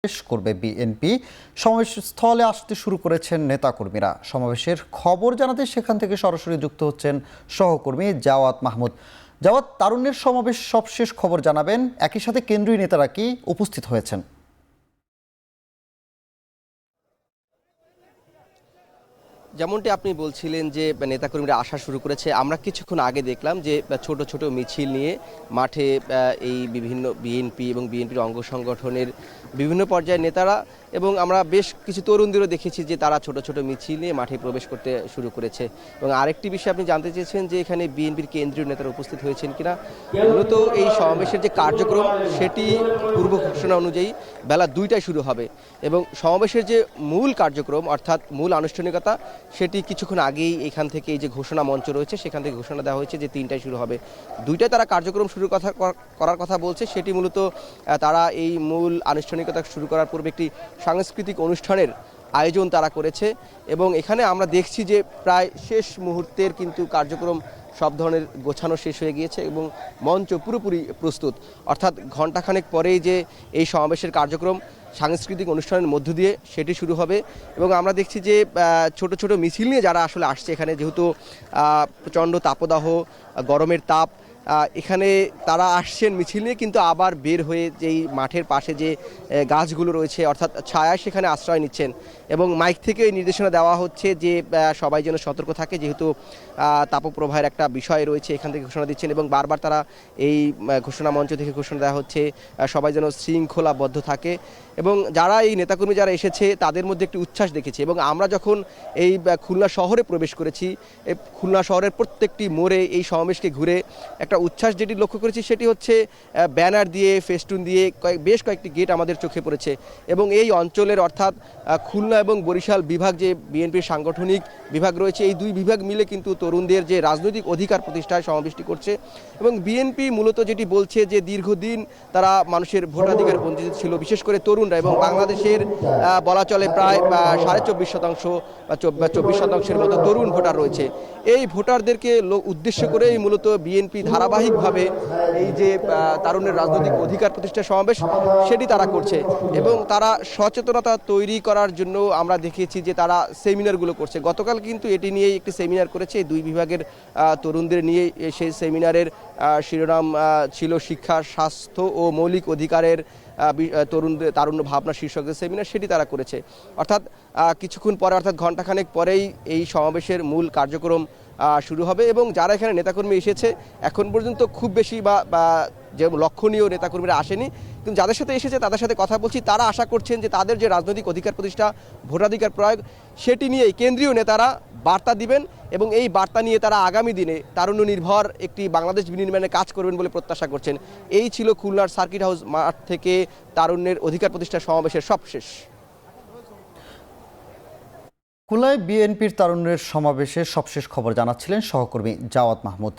শেষ করবে বিএনপি। সমাবেশ স্থলে আসতে শুরু করেছেন নেতাকর্মীরা। সমাবেশের খবর জানাতে সেখান থেকে সরাসরি যুক্ত হচ্ছেন সহকর্মী জাওয়াত মাহমুদ। জাওয়াত, তারুণ্যের সমাবেশ সবশেষ খবর জানাবেন, একই সাথে কেন্দ্রীয় নেতারা কি উপস্থিত হয়েছেন? যেমনটি আপনি বলছিলেন যে নেতাকর্মীরা আসা শুরু করেছে, আমরা কিছুক্ষণ আগে দেখলাম যে ছোট ছোট মিছিল নিয়ে মাঠে এই বিভিন্ন বিএনপি এবং বিএনপির অঙ্গ সংগঠনের বিভিন্ন পর্যায়ের নেতারা এবং আমরা বেশ কিছু তরুণদেরও দেখেছি যে তারা ছোট ছোট মিছিল নিয়ে মাঠে প্রবেশ করতে শুরু করেছে। এবং আরেকটি বিষয় আপনি জানতে চেয়েছেন যে এখানে বিএনপির কেন্দ্রীয় নেতারা উপস্থিত হয়েছেন কিনা। মূলত এই সমাবেশের যে কার্যক্রম সেটি পূর্ব ঘোষণা অনুযায়ী বেলা 2টায় শুরু হবে এবং সমাবেশের যে মূল কার্যক্রম অর্থাৎ মূল আনুষ্ঠানিকতা সেটি কিছুক্ষণ আগেই এখান থেকে এই যে ঘোষণা মঞ্চ রয়েছে সেখান থেকে ঘোষণা দেওয়া হয়েছে যে 3টায় শুরু হবে। 2টায় তারা কার্যক্রম করার কথা বলছে। সেটি মূলত তারা এই মূল আনুষ্ঠানিকতা শুরু করার পূর্বে একটি সাংস্কৃতিক অনুষ্ঠানের আয়োজন তারা করেছে এবং এখানে আমরা দেখছি যে প্রায় শেষ মুহূর্তের কিন্তু কার্যক্রম সব ধরনের গোছানো শেষ হয়ে গিয়েছে এবং মঞ্চ পুরোপুরি প্রস্তুত। অর্থাৎ ঘণ্টাখানেক পরেই যে এই সমাবেশের কার্যক্রম সাংস্কৃতিক অনুষ্ঠানের মধ্য দিয়ে সেটি শুরু হবে এবং আমরা দেখছি যে ছোট ছোট মিছিল নিয়ে যারা আসলে আসছে এখানে, যেহেতু প্রচণ্ড তাপদাহ, গরমের তাপ, এখানে তারা আসছেন মিছিল নিয়ে, কিন্তু আবার বের হয়ে যেই মাঠের পাশে যে গাছগুলো রয়েছে অর্থাৎ ছায়া, সেখানে আশ্রয় নিচ্ছেন এবং মাইক থেকে এই নির্দেশনা দেওয়া হচ্ছে যে সবাই যেন সতর্ক থাকে, যেহেতু তাপপ্রবাহের একটা বিষয় রয়েছে। এখান থেকে ঘোষণা দিচ্ছেন এবং বারবার তারা এই ঘোষণা মঞ্চ থেকে ঘোষণা দেওয়া হচ্ছে সবাই যেন শৃঙ্খলাবদ্ধ থাকে এবং যারা এই নেতাকর্মী যারা এসেছে তাদের মধ্যে একটি উচ্ছ্বাস দেখেছি। এবং আমরা যখন এই খুলনা শহরে প্রবেশ করেছি, এই খুলনা শহরের প্রত্যেকটি মোড়ে এই সমাবেশকে ঘুরে একটা উচ্ছ্বাস যেটি লক্ষ্য করেছি সেটি হচ্ছে ব্যানার দিয়ে, ফেস্টুন দিয়ে বেশ কয়েকটি গেট আমাদের চোখে পড়েছে এবং এই অঞ্চলের অর্থাৎ খুলনা এবং বরিশাল বিভাগ, যে বিএনপির সাংগঠনিক বিভাগ রয়েছে, এই দুই বিভাগ মিলে কিন্তু তরুণদের যে রাজনৈতিক অধিকার প্রতিষ্ঠায় সমাবেশটি করছে এবং বিএনপি মূলত যেটি বলছে যে দীর্ঘদিন তারা মানুষের ভোটাধিকার বঞ্চিত ছিল, বিশেষ করে তরুণরা, এবং বাংলাদেশের বলা চলে প্রায় 24.5% বা 24% মতো তরুণ ভোটার রয়েছে। এই ভোটারদেরকে উদ্দেশ্য করেই মূলত বিএনপি ধারাবাহিকভাবে এই যে তারুণের রাজনৈতিক অধিকার প্রতিষ্ঠা সমাবেশ সেটি তারা করছে এবং তারা সচেতনতা তৈরি করার জন্য আমরা দেখেছি যে তারা সেমিনারগুলো করছে। গতকাল কিন্তু এটি নিয়েই একটি সেমিনার করেছে এই দুই বিভাগের তরুণদের নিয়ে। সেই সেমিনারের শিরোনাম ছিল শিক্ষা, স্বাস্থ্য ও মৌলিক অধিকারের তারুণ্য ভাবনা শীর্ষক যে সেমিনার, সেটি তারা করেছে। অর্থাৎ কিছুক্ষণ পরে, অর্থাৎ ঘণ্টাখানেক পরেই এই সমাবেশের মূল কার্যক্রম শুরু হবে এবং যারা এখানে নেতাকর্মী এসেছে এখন পর্যন্ত খুব বেশি বা যে লক্ষণীয় নেতাকর্মীরা আসেনি, কিন্তু যাদের সাথে এসেছে তাদের সাথে কথা বলছি, তারা আশা করছেন যে তাদের যে রাজনৈতিক অধিকার প্রতিষ্ঠা, ভোটাধিকার প্রয়োগ, সেটি নিয়েই কেন্দ্রীয় নেতারা বার্তা দিবেন এবং এই বার্তা নিয়ে তারা আগামী দিনে তারুণ্য নির্ভর একটি বাংলাদেশ বিনির্মাণে কাজ করবেন বলে প্রত্যাশা করছেন। এই ছিল খুলনার সার্কিট হাউস মাঠ থেকে তারুণ্যের অধিকার প্রতিষ্ঠা সমাবেশের সবশেষ। খুলনায় বিএনপির তারুণ্যের সমাবেশের সবশেষ খবর জানাচ্ছিলেন সহকর্মী জাওয়াত মাহমুদ।